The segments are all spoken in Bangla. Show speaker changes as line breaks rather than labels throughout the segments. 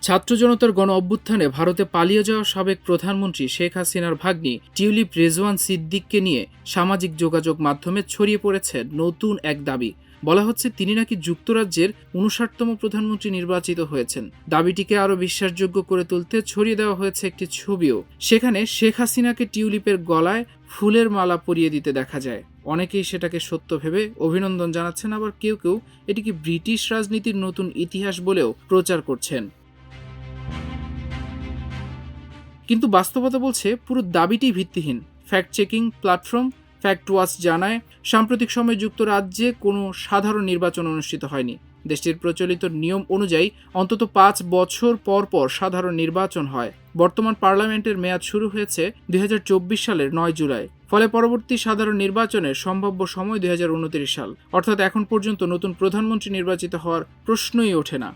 ছাত্র জনতার গণ অভ্যুত্থানে ভারতে পালিয়ে যাওয়া সাবেক প্রধানমন্ত্রী শেখ হাসিনার ভাগ্নি টিউলিপ রেজওয়ান সিদ্দিককে নিয়ে সামাজিক যোগাযোগ মাধ্যমে ছড়িয়ে পড়েছে নতুন এক দাবি। বলা হচ্ছে তিনি নাকি যুক্তরাজ্যের ৫৯তম প্রধানমন্ত্রী নির্বাচিত হয়েছেন। দাবিটিকে আরও বিশ্বাসযোগ্য করে তুলতে ছড়িয়ে দেওয়া হয়েছে একটি ছবিও। সেখানে শেখ হাসিনাকে টিউলিপের গলায় ফুলের মালা পরিয়ে দিতে দেখা যায়। অনেকেই সেটাকে সত্য ভেবে অভিনন্দন জানাচ্ছেন, আবার কেউ কেউ এটিকে ব্রিটিশ রাজনীতির নতুন ইতিহাস বলেও প্রচার করছেন। কিন্তু বাস্তবতা বলছে পুরো দাবিটি ভিত্তিহীন। Fact checking platform fact watch জানায়, সাম্প্রতিক সময়ে যুক্তরাজ্যে কোনো সাধারণ নির্বাচন অনুষ্ঠিত হয়নি। দেশটির প্রচলিত নিয়ম অনুযায়ী অন্তত ৫ বছর পর পর সাধারণ নির্বাচন হয়। বর্তমান পার্লামেন্টের মেয়াদ শুরু হয়েছে ২০২৪ সালের ৯ জুলাই। ফলে পরবর্তী সাধারণ নির্বাচনের সম্ভাব্য সময় ২০২৯ সাল, অর্থাৎ এখন পর্যন্ত নতুন প্রধানমন্ত্রী নির্বাচিত হওয়ার প্রশ্নই ওঠে না।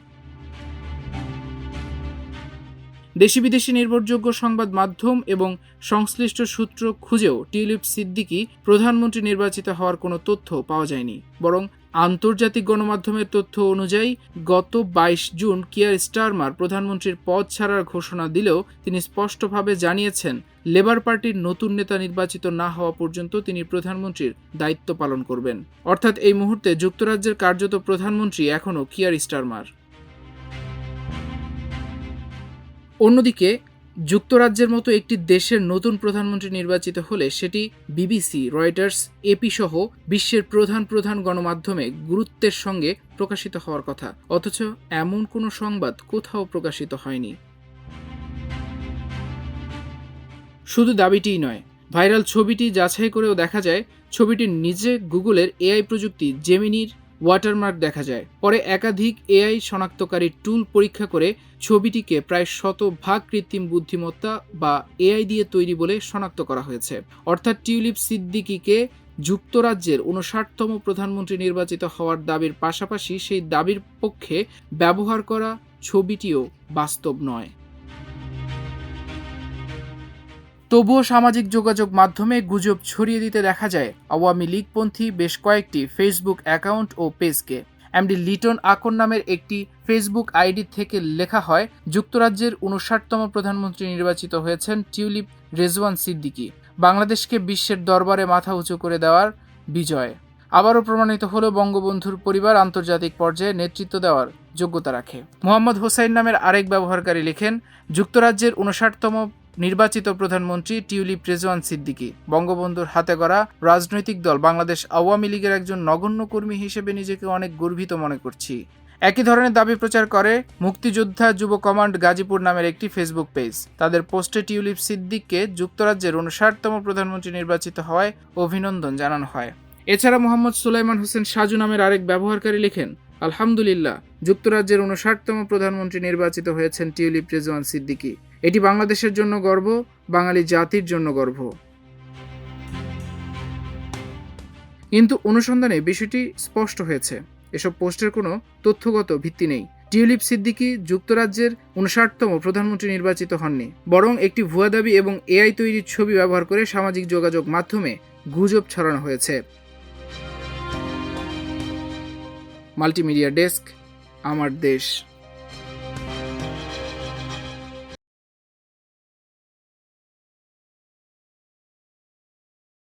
দেশি বিদেশি নির্ভরযোগ্য সংবাদ মাধ্যম এবং সংশ্লিষ্ট সূত্র খুঁজেও টিউলিপ সিদ্দিকি প্রধানমন্ত্রী নির্বাচিত হওয়ার কোনো তথ্য পাওয়া যায়নি। বরং আন্তর্জাতিক গণমাধ্যমের তথ্য অনুযায়ী গত ২২ জুন কিয়ার স্টারমার প্রধানমন্ত্রীর পদ ছাড়ার ঘোষণা দিলেও তিনি স্পষ্টভাবে জানিয়েছেন লেবার পার্টির নতুন নেতা নির্বাচিত না হওয়া পর্যন্ত তিনি প্রধানমন্ত্রীর দায়িত্ব পালন করবেন। অর্থাৎ এই মুহূর্তে যুক্তরাজ্যের কার্যত প্রধানমন্ত্রী এখনও কিয়ার স্টারমার। অন্যদিকে যুক্তরাজ্যের মতো একটি দেশের নতুন প্রধানমন্ত্রী নির্বাচিত হলে সেটি বিবিসি, রয়টার্স, এপি সহ বিশ্বের প্রধান গণমাধ্যমে গুরুত্বের সঙ্গে প্রকাশিত হওয়ার কথা। অথচ এমন কোনো সংবাদ কোথাও প্রকাশিত হয়নি। শুধু দাবিটিই নয়, ভাইরাল ছবিটি যাচাই করেও দেখা যায় ছবিটির নিচে গুগলের এআই প্রযুক্তি জেমিনির ওয়াটারমার্ক দেখা যায়। পরে একাধিক এআই শনাক্তকারী টুল পরীক্ষা করে ছবিটিকে প্রায় ১০০% কৃত্রিম বুদ্ধিমত্তা বা এআই দিয়ে তৈরি বলে শনাক্ত করা হয়েছে। অর্থাৎ টিউলিপ সিদ্দিকিকে যুক্তরাজ্যের ৫৯তম প্রধানমন্ত্রী নির্বাচিত হওয়ার দাবির পাশাপাশি সেই দাবির পক্ষে ব্যবহার করা ছবিটিও বাস্তব নয়। তবুও সামাজিক যোগাযোগ মাধ্যমে গুজব ছড়িয়ে দিতে দেখা যায় আওয়ামী লীগপন্থী বেশ কয়েকটি ফেসবুক অ্যাকাউন্ট ও পেজকে। এমডি লিটন আকন নামের একটি ফেসবুক আইডি থেকে লেখা হয়, যুক্তরাজ্যের ৫৯তম প্রধানমন্ত্রী নির্বাচিত হয়েছেন টিউলিপ রেজওয়ান সিদ্দিকি। বাংলাদেশকে বিশ্বের দরবারে মাথা উঁচু করে দেওয়ার বিজয়। আবারও প্রমাণিত হলো বঙ্গবন্ধুর পরিবার আন্তর্জাতিক পর্যায়ে নেতৃত্ব দেওয়ার যোগ্যতা রাখে। মোহাম্মদ হোসাইন নামের আরেক ব্যবহারকারী লেখেন, যুক্তরাজ্যের ৫৯তম নির্বাচিত প্রধানমন্ত্রী টিউলিপ রেজওয়ান সিদ্দিকি। বঙ্গবন্ধুর হাতে গড়া রাজনৈতিক দল বাংলাদেশ আওয়ামী লীগের একজন নগণ্য কর্মী হিসেবে নিজেকে অনেক গর্বিত মনে করছি। একই ধরনের দাবি প্রচার করে মুক্তিযোদ্ধা যুব কমান্ড গাজীপুর নামের একটি ফেসবুক পেজ। তাদের পোস্টে টিউলিপ সিদ্দিককে যুক্তরাজ্যের ৫৯তম প্রধানমন্ত্রী নির্বাচিত হওয়ায় অভিনন্দন জানানো হয়। এছাড়া মোহাম্মদ সুলাইমান হোসেন সাজু নামের আরেক ব্যবহারকারী লেখেন, আলহামদুলিল্লাহ, যুক্তরাজ্যের ৫৯তম প্রধানমন্ত্রী নির্বাচিত হয়েছেন টিউলিপ রেজওয়ান সিদ্দিকি। এটি বাংলাদেশের জন্য গর্ব, বাঙালি জাতির জন্য গর্ব। কিন্তু অনুসন্ধানে বিষয়টি স্পষ্ট হয়েছে, এসব পোস্টের কোনো তথ্যগত ভিত্তি নেই। টিউলিপ সিদ্দিকি যুক্তরাজ্যের ৫৯তম প্রধানমন্ত্রী নির্বাচিত হননি, বরং একটি ভুয়া দাবি এবং এআই তৈরির ছবি ব্যবহার করে সামাজিক যোগাযোগ মাধ্যমে গুজব ছড়ানো হয়েছে। মাল্টিমিডিয়া ডেস্ক, আমার দেশ।